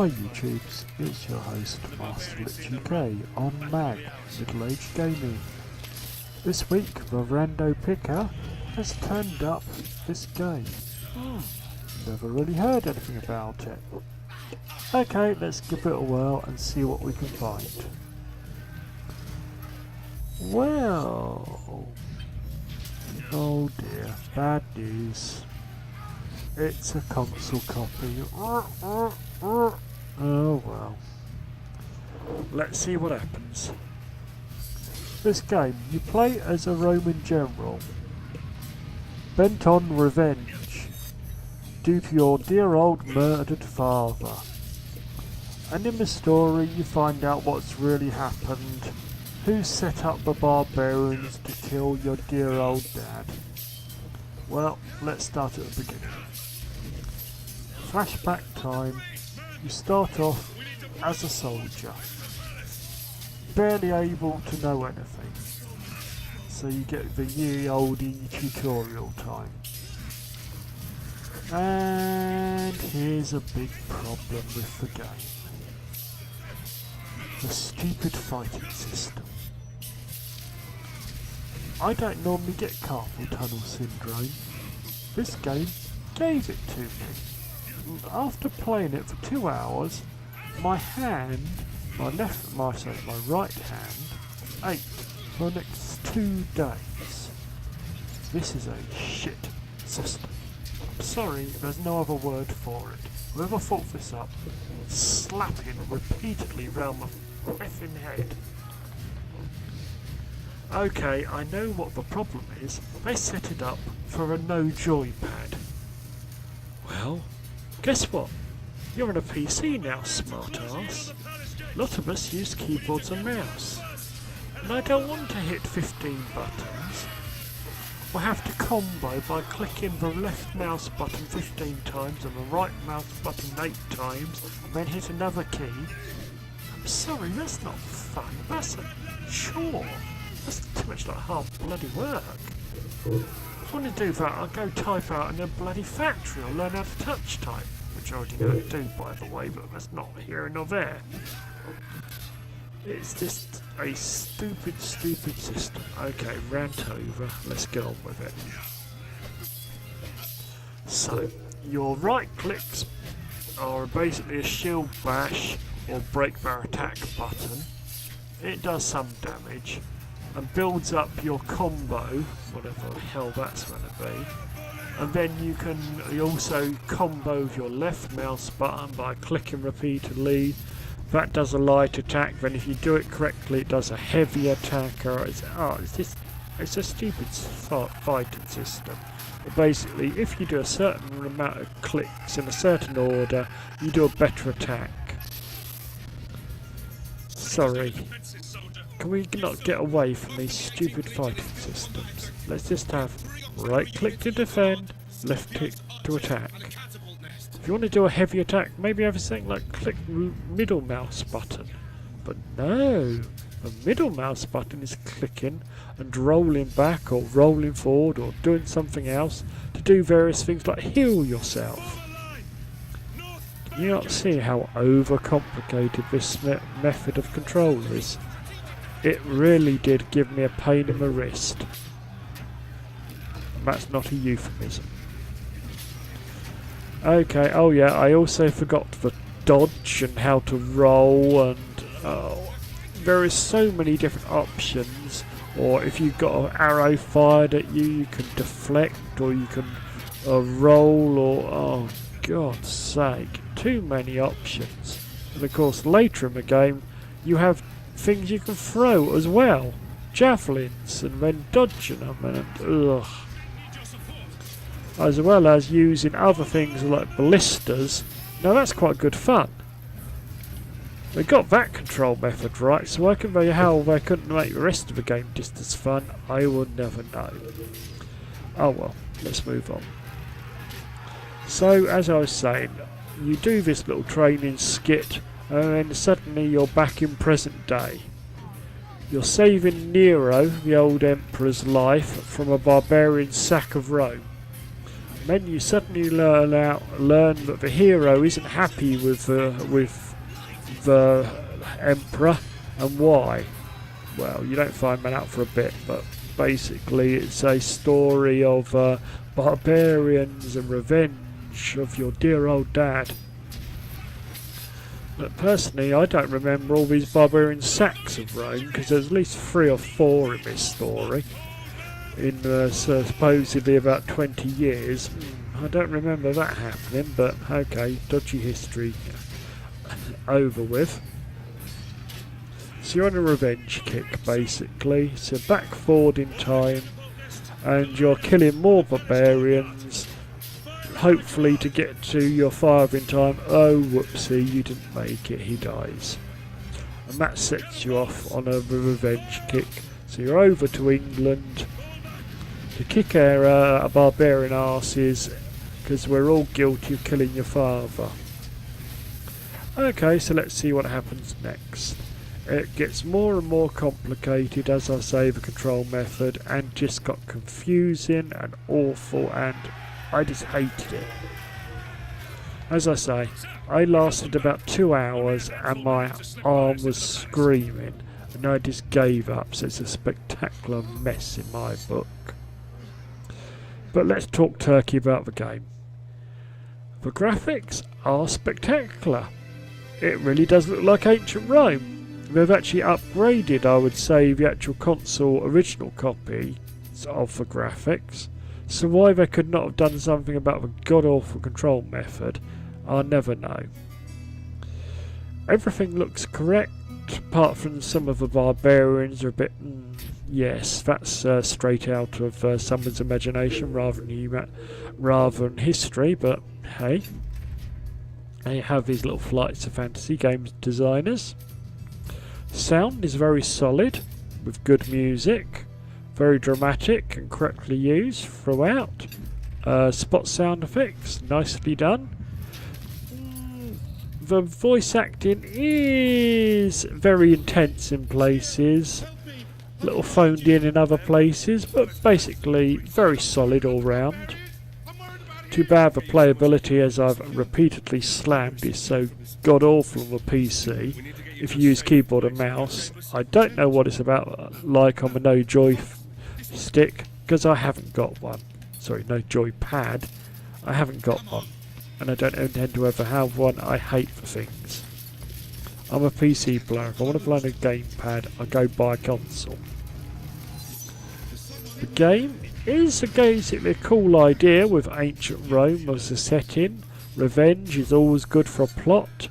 Hi YouTubes, it's your host Masterlitchuk on Mag, Middle Age Gaming. This week the rando picker has turned up this game. Never really heard anything about it. Okay, let's give it a whirl and see what we can find. Well, oh dear, bad news. It's a console copy. Oh well. Let's see what happens. This game, you play as a Roman general, bent on revenge due to your dear old murdered father. And in the story you find out what's really happened, who set up the barbarians to kill your dear old dad. Well, let's start at the beginning. Flashback time, you start off as a soldier, barely able to know anything, so you get the ye olde tutorial time. And here's a big problem with the game. The stupid fighting system. I don't normally get carpal tunnel syndrome. This game gave it to me. After playing it for 2 hours, my hand, my right hand, ached for the next 2 days. This is a shit system. I'm sorry, there's no other word for it. Whoever thought this up, slapping repeatedly round the effing head. Okay, I know what the problem is. They set it up for a no joypad. Well, guess what? You're on a PC now, smartass. A lot of us use keyboards and mouse. And I don't want to hit 15 buttons. I have to combo by clicking the left mouse button 15 times and the right mouse button 8 times and then hit another key. I'm sorry, that's not fun. That's a chore. That's too much like hard bloody work. If I want to do that, I'll go type out in a bloody factory or learn how to touch type, which I already know how to do, by the way, but that's not here nor there. It's just a stupid system. Okay, rant over. Let's get on with it. So, your right clicks are basically a shield bash or break their attack button. It does some damage and builds up your combo, whatever the hell that's going to be. And then you can also combo with your left mouse button by clicking repeatedly. That does a light attack, then if you do it correctly it does a heavy attack. It's a stupid fighting system. But basically, if you do a certain amount of clicks in a certain order, you do a better attack. Sorry. Can we not get away from these stupid fighting systems? Let's just have right click to defend, left click to attack. If you want to do a heavy attack, maybe have something like click middle mouse button. But no, the middle mouse button is clicking and rolling back or rolling forward or doing something else to do various things like heal yourself. Can you not see how overcomplicated this method of control is? It really did give me a pain in the wrist. And that's not a euphemism. Okay, oh yeah, I also forgot the dodge and how to roll, and there is so many different options. Or if you've got an arrow fired at you, you can deflect, or you can roll, or oh God's sake, too many options. And of course later in the game you have things you can throw as well, javelins, and then dodging them, and ugh. As well as using other things like ballistas. Now that's quite good fun. They got that control method right, so I can tell you how they couldn't make the rest of the game just as fun. I will never know. Oh well, let's move on. So as I was saying, you do this little training skit and then suddenly you're back in present day. You're saving Nero, the old emperor's life, from a barbarian sack of Rome. then you suddenly learn that the hero isn't happy with the emperor, and why. Well, you don't find that out for a bit, but basically it's a story of barbarians and revenge of your dear old dad. But personally, I don't remember all these barbarian sacks of Rome, because there's at least 3 or 4 in this story. In supposedly about 20 years. I don't remember that happening, but okay, dodgy history over with. So you're on a revenge kick, basically. So back forward in time, and you're killing more barbarians, hopefully to get to your father in time. Oh, whoopsie, you didn't make it, he dies. And that sets you off on a revenge kick. So you're over to England to kick our barbarian asses, because we're all guilty of killing your father. Okay, so let's see what happens next. It gets more and more complicated, as I say, the control method, and just got confusing and awful, and I just hated it. As I say, I lasted about 2 hours and my arm was screaming, and I just gave up, so it's a spectacular mess in my book. But let's talk turkey about the game. The graphics are spectacular. It really does look like ancient Rome. They've actually upgraded, I would say, the actual console original copy of the graphics. So why they could not have done something about the god-awful control method, I'll never know. Everything looks correct, apart from some of the barbarians are a bit... yes, that's straight out of someone's imagination rather than history, but hey. They have these little flights of fantasy games designers. Sound is very solid, with good music, very dramatic and correctly used throughout. Spot sound effects, nicely done. The voice acting is very intense in places, a little phoned in other places, but basically very solid all round. Too bad the playability, as I've repeatedly slammed, is so god awful on the PC. If you use keyboard and mouse, I don't know what it's about like on the no joy stick, because I haven't got one. Sorry, no joy pad. I haven't got one, and I don't intend to ever have one. I hate the things. I'm a PC player. If I want to play on a gamepad, I go buy a console. The game is basically a cool idea with ancient Rome as a setting. Revenge is always good for a plot,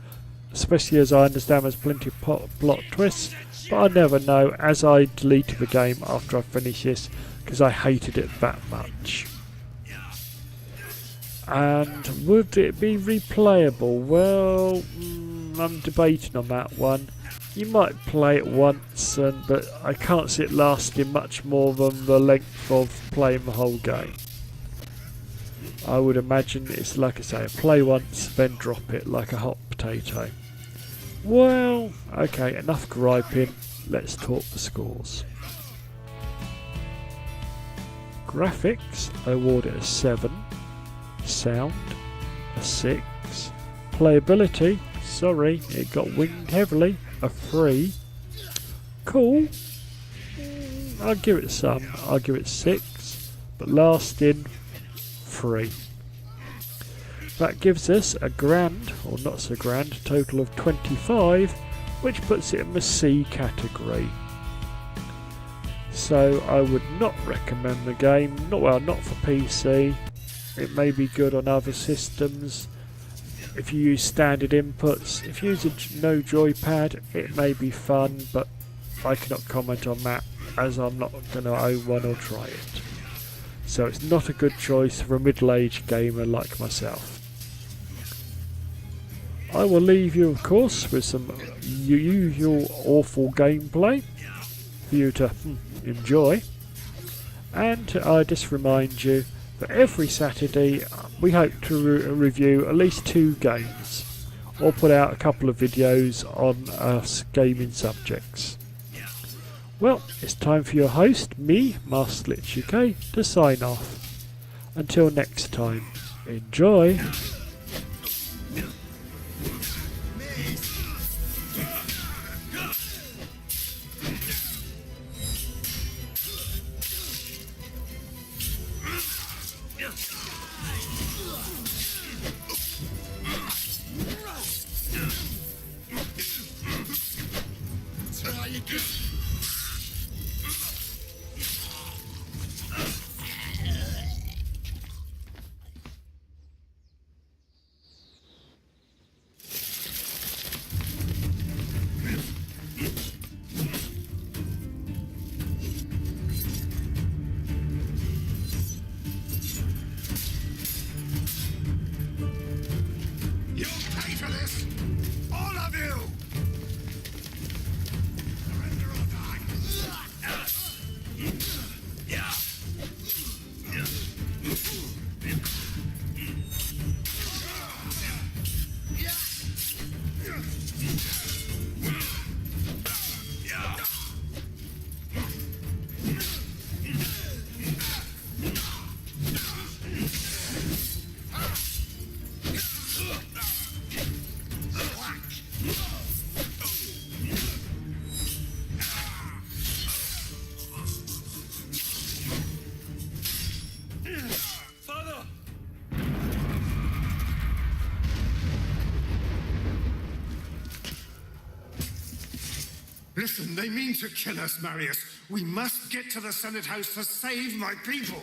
especially as I understand there's plenty of plot twists, but I never know, as I deleted the game after I finished this because I hated it that much. And would it be replayable? Well, I'm debating on that one. You might play it once, but I can't see it lasting much more than the length of playing the whole game. I would imagine it's, like I say, play once, then drop it like a hot potato. Well, okay, enough griping, let's talk the scores. Graphics, I award it a 7. Sound, a 6. Playability, sorry, it got winged heavily, a 3. Cool, I'll give it some, I'll give it 6, but lasting, 3. That gives us a grand, or not so grand, total of 25, which puts it in the C category. So I would not recommend the game, not for PC. It may be good on other systems if you use standard inputs. If you use a no joypad, it may be fun, but I cannot comment on that as I'm not going to own one or try it. So it's not a good choice for a middle-aged gamer like myself. I will leave you, of course, with some usual awful gameplay for you to enjoy. And I just remind you that every Saturday we hope to review at least 2 games, or put out a couple of videos on gaming subjects. Well, it's time for your host, me, Masterlitchuk, to sign off. Until next time, enjoy! Listen, they mean to kill us, Marius. We must get to the Senate House to save my people.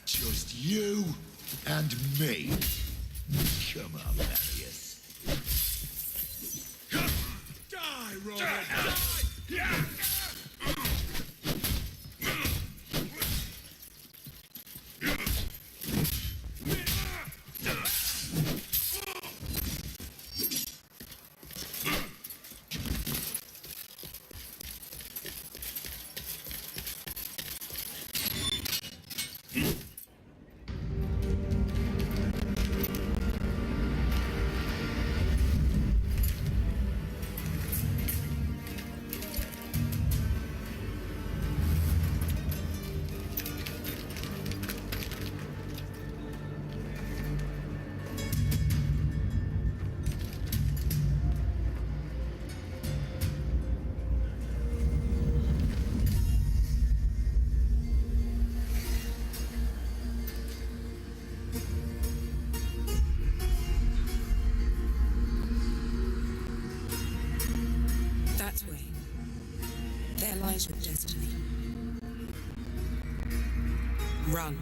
Just you and me. Come on, Marius. Die, Robert! Die! That way, there lies your destiny. Run.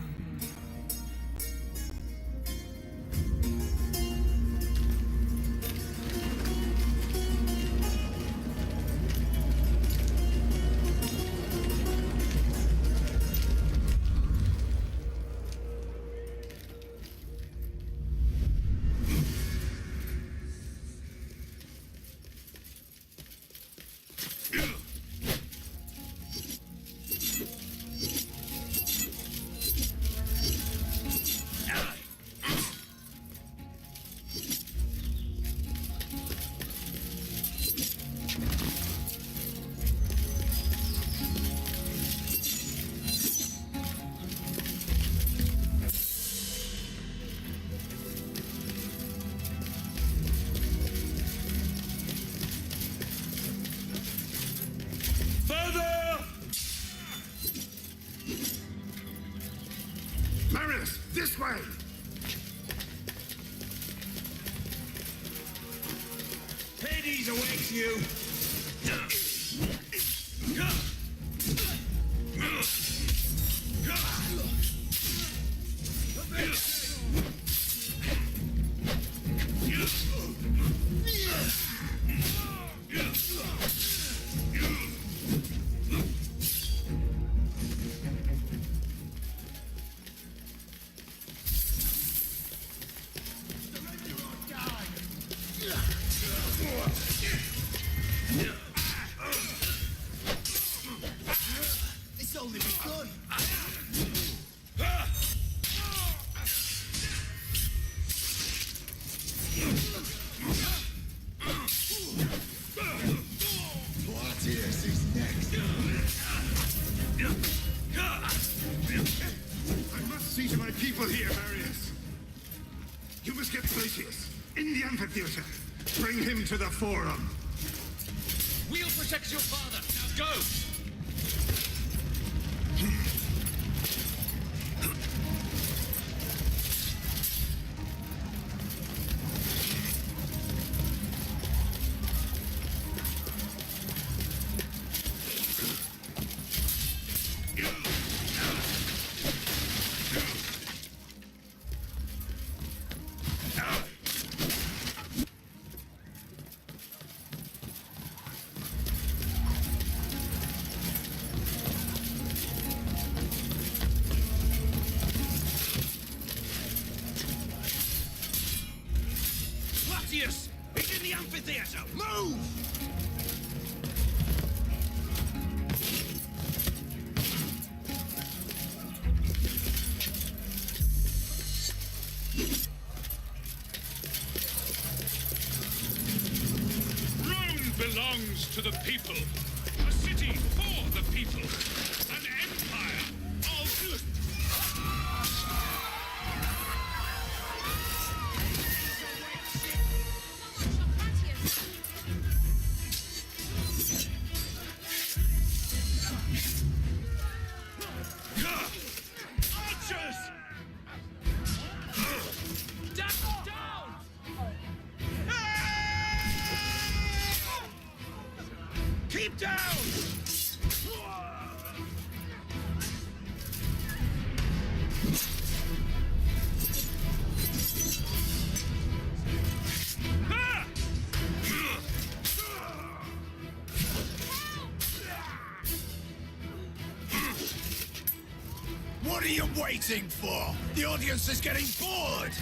Marius, this way! Hades awaits you! It's only begun. What is his name? You must get Placius in the amphitheater. Bring him to the forum. We'll protect your father. Now go! Placius! He's in the amphitheater! Move! Rome belongs to the people. A city for the people. An empire of... Archers! Down! Keep down! What are you waiting for? The audience is getting bored!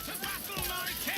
To battle, my king!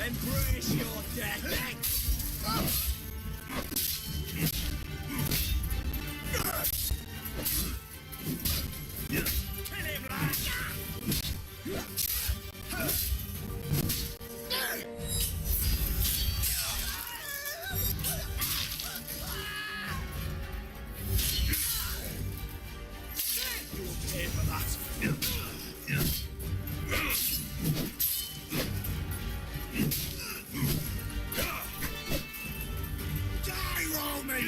Embrace your death! Kill him, lad! You'll pay for that! Die, Roman!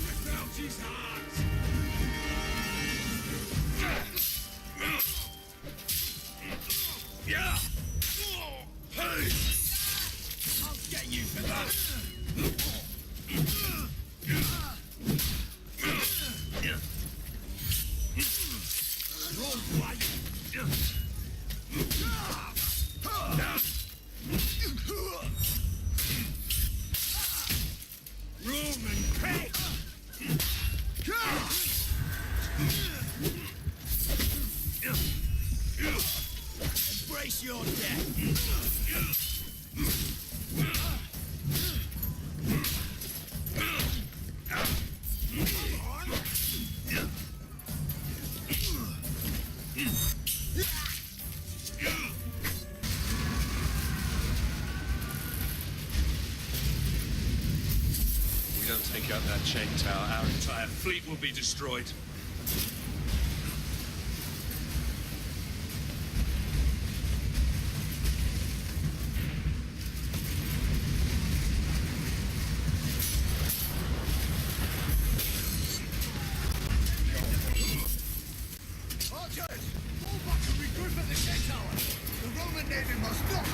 Rip out his heart! Yeah! Hey! I'll get you for that! Run, White! Roman Peg! Embrace your death! We don't take out that chain tower, our entire fleet will be destroyed. Archers! Fall back and regroup at the chain tower! The Roman navy must not!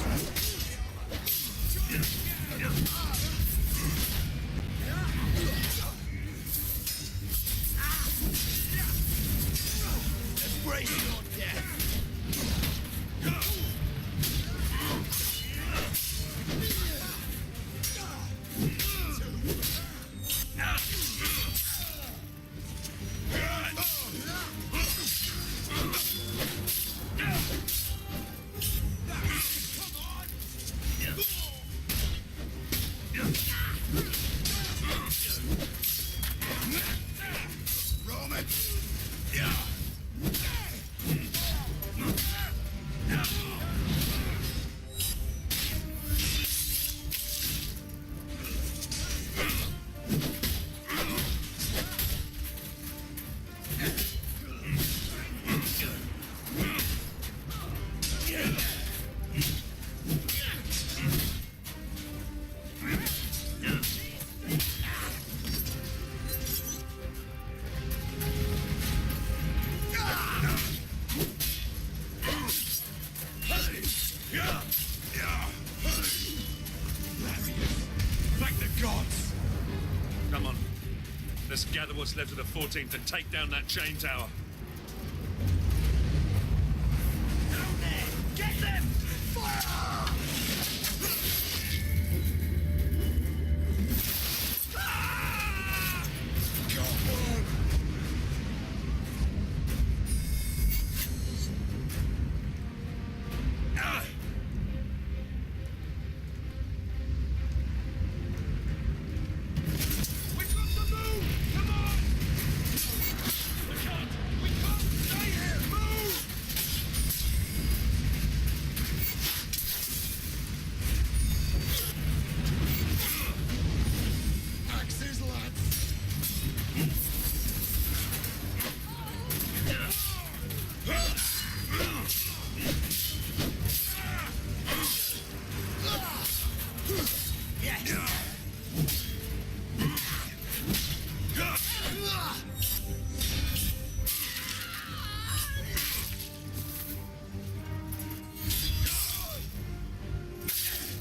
Brace your death. Roman! Thank the gods! Come on. Let's gather what's left of the 14th and take down that chain tower. Down there! Get them! Fire! Come on! We got to move! Come on! We can't stay here! Move! Axes, lads!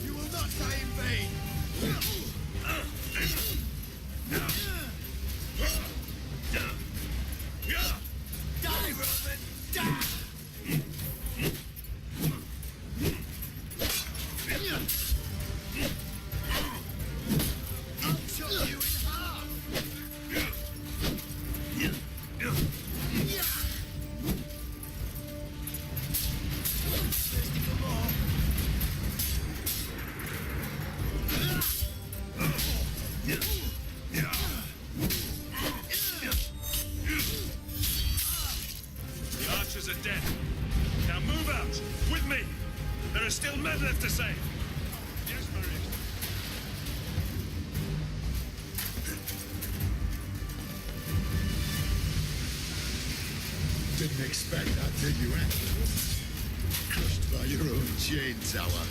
You will not die in vain! Die, Roman! Die! I'll chop you in half! Thirsty for more? The archers are dead. Now move out! With me! There are still men left to save! Yes, Marius. Didn't expect that, did you, eh? Crushed by your own chain tower.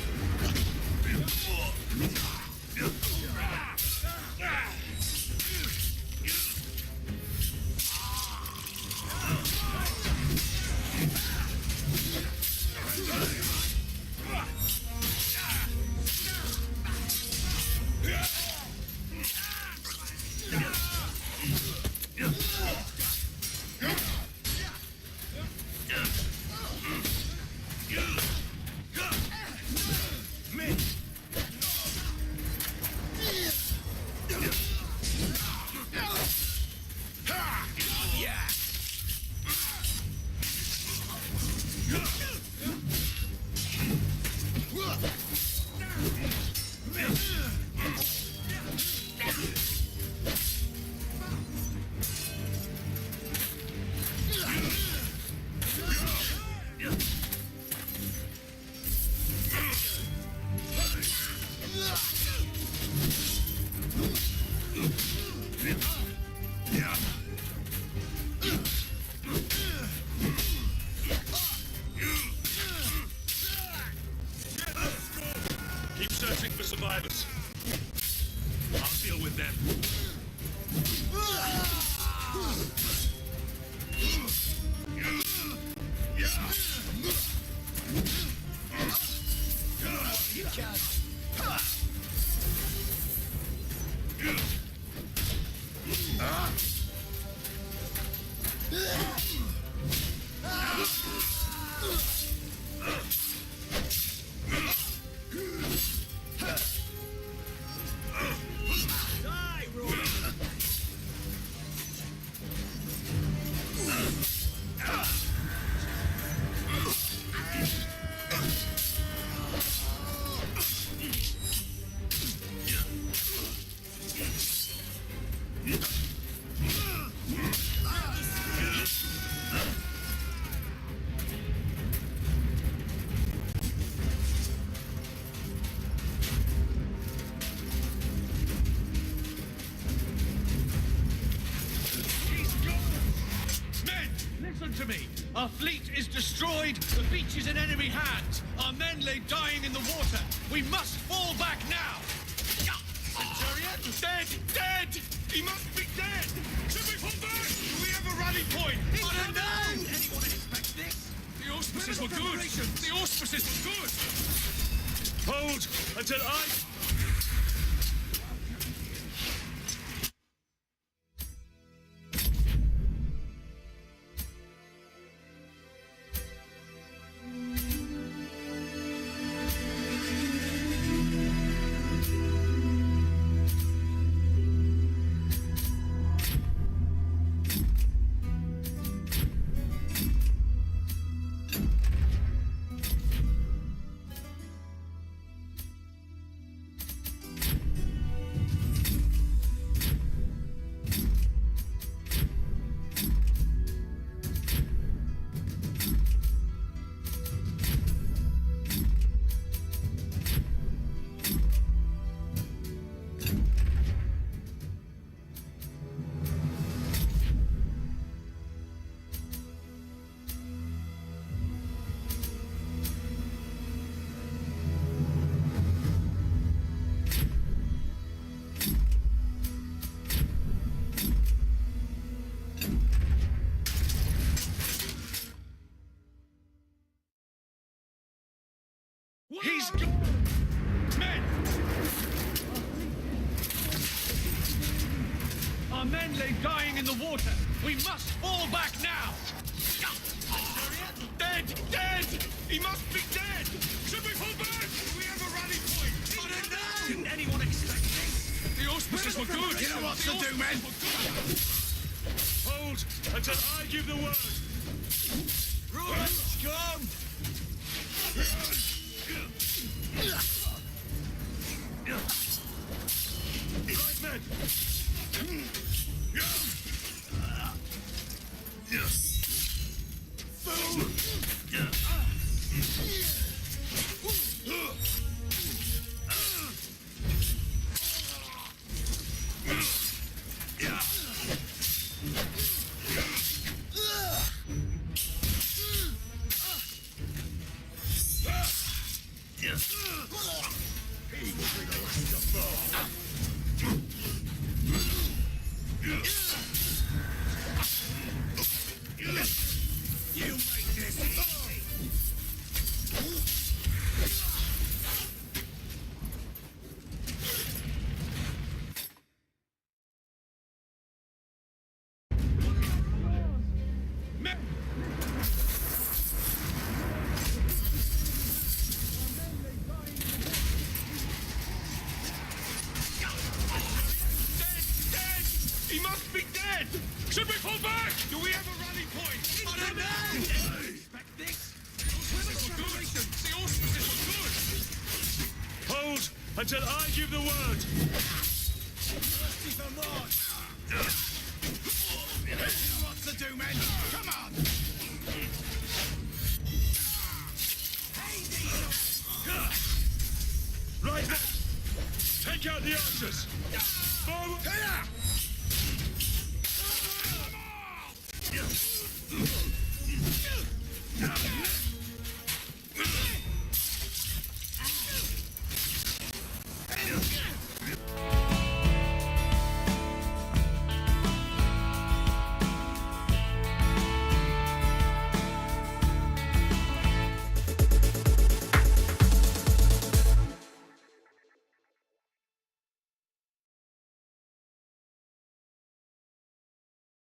Listen to me. Our fleet is destroyed. The beach is in enemy hands. Our men lay dying in the water. We must fall back now. Centurion? Dead! Dead! He must be dead! Should we fall back? Do we have a rally point? I don't know! Anyone expect this? The auspices were good! The auspices were good! Hold until I... He's go- Men! Our men lay dying in the water. We must fall back now. Dead! Dead! He must be dead! Should we fall back? Do we have a rally point? I don't know. Didn't anyone expect this? The auspices were good! You know what to do, men. Hold until I give the word! Run, scum! Right, men! You make this easy. Men! Dead! He must be dead! Should we fall back? Do we have a rally point? I don't know. Expect this? The auspices were good! Hold until I give the word! Thirsty for more. You know what to do, men. Come on. Right then! Take out the archers! Forward!